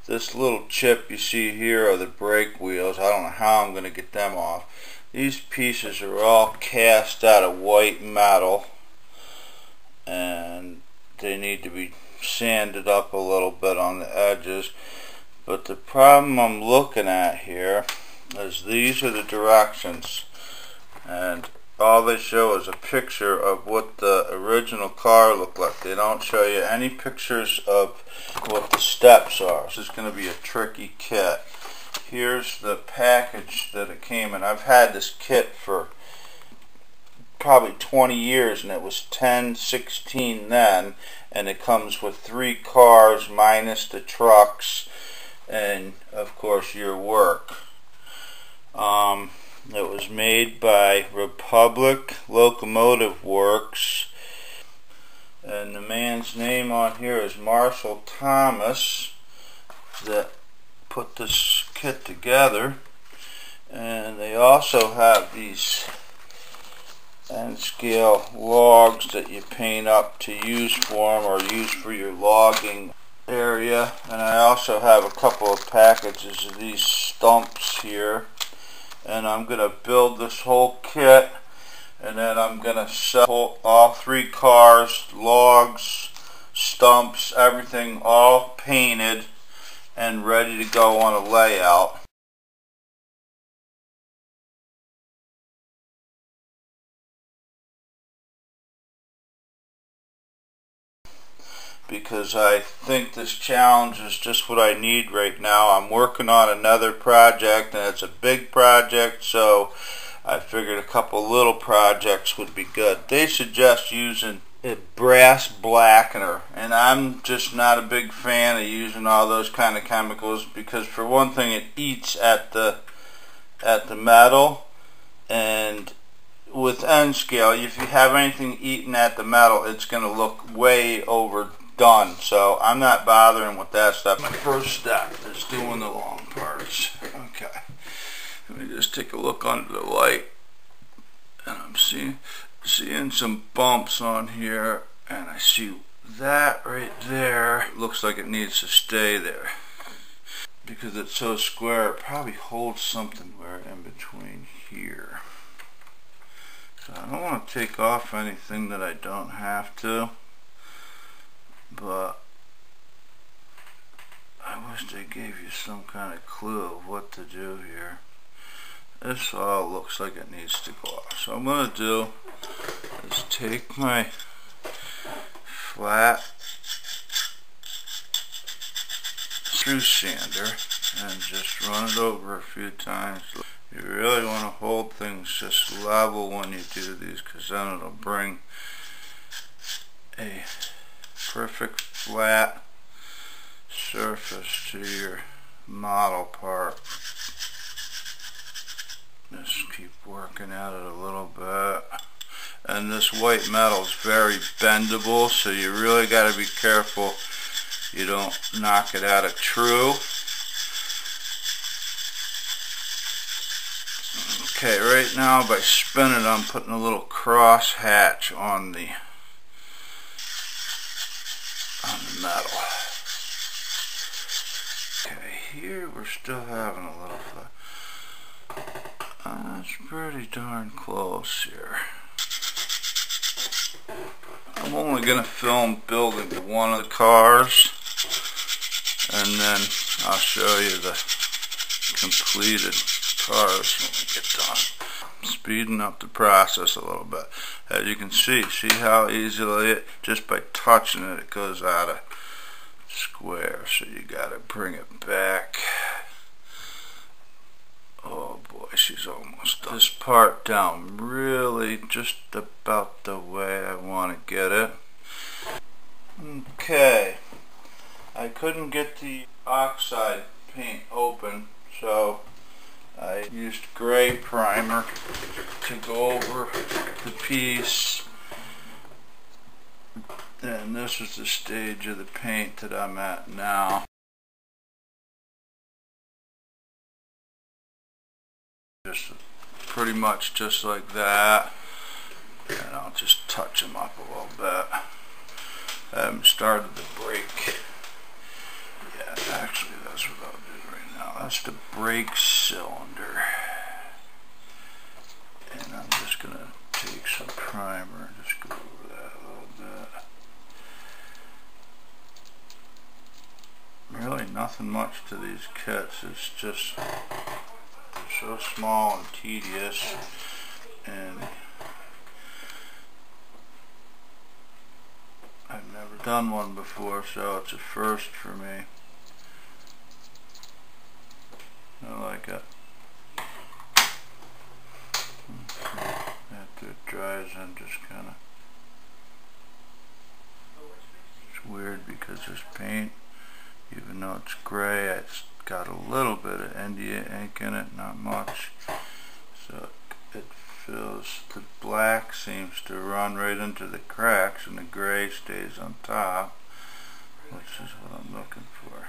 This little chip you see here are the brake wheels. I don't know how I'm going to get them off. These pieces are all cast out of white metal, and they need to be sanded up a little bit on the edges. But the problem I'm looking at here is these are the directions, and all they show is a picture of what the original car looked like. They don't show you any pictures of what the steps are. This is going to be a tricky kit. Here's the package that it came in. I've had this kit for probably 20 years, and it was 10/16 then, and it comes with 3 cars minus the trucks and of course your work. It was made by Republic Locomotive Works, and the man's name on here is Marshall Thomas that put this kit together. And they also have these end scale logs that you paint up to use for them, or use for your logging area. And I also have a couple of packages of these stumps here, and I'm going to build this whole kit, and then I'm going to sell all 3 cars, logs, stumps, everything all painted and ready to go on a layout. Because I think this challenge is just what I need right now. I'm working on another project, and it's a big project, so I figured a couple little projects would be good. They suggest using a brass blackener, and I'm just not a big fan of using all those kind of chemicals, because for one thing it eats at the metal, and with N scale, if you have anything eating at the metal, it's going to look way overdone. So I'm not bothering with that stuff. My first step is doing the long parts. Okay, let me just take a look under the light, and I'm seeing some bumps on here, and I see that right there. It looks like it needs to stay there because it's so square. It probably holds something right in between here. So I don't want to take off anything that I don't have to, but I wish they gave you some kind of clue of what to do here. This all looks like it needs to go off. So what I'm going to do is take my flat screw sander and just run it over a few times. You really want to hold things just level when you do these, because then it'll bring a perfect flat surface to your model part. Just keep working at it a little bit. And this white metal is very bendable, so you really got to be careful you don't knock it out of true. Okay, right now by spinning, I'm putting a little cross hatch on the metal. Okay, here we're still having a little fun. That's pretty darn close here. I'm only going to film building one of the cars, and then I'll show you the completed cars when we get done. I'm speeding up the process a little bit. As you can see how easily just by touching it, it goes out of square. So you got to bring it back. Oh boy, she's almost done. This part down really just about the way I want to get it. Okay, I couldn't get the oxide paint open, so I used gray primer to go over the piece, and this is the stage of the paint that I'm at now. Just pretty much just like that, and I'll just touch them up a little bit. I haven't started the brake yet. Actually, that's That's what I'll do right now. That's the brake cylinder. And I'm just going to take some primer and just go over that a little bit. Really nothing much to these kits. It's just they're so small and tedious, and I've never done one before, so it's a first for me. I like it. After it dries, I'm just kind of, it's weird because this paint, even though it's gray, it's got a little bit of India ink in it, not much. So it feels, the black seems to run right into the cracks and the gray stays on top, which is what I'm looking for.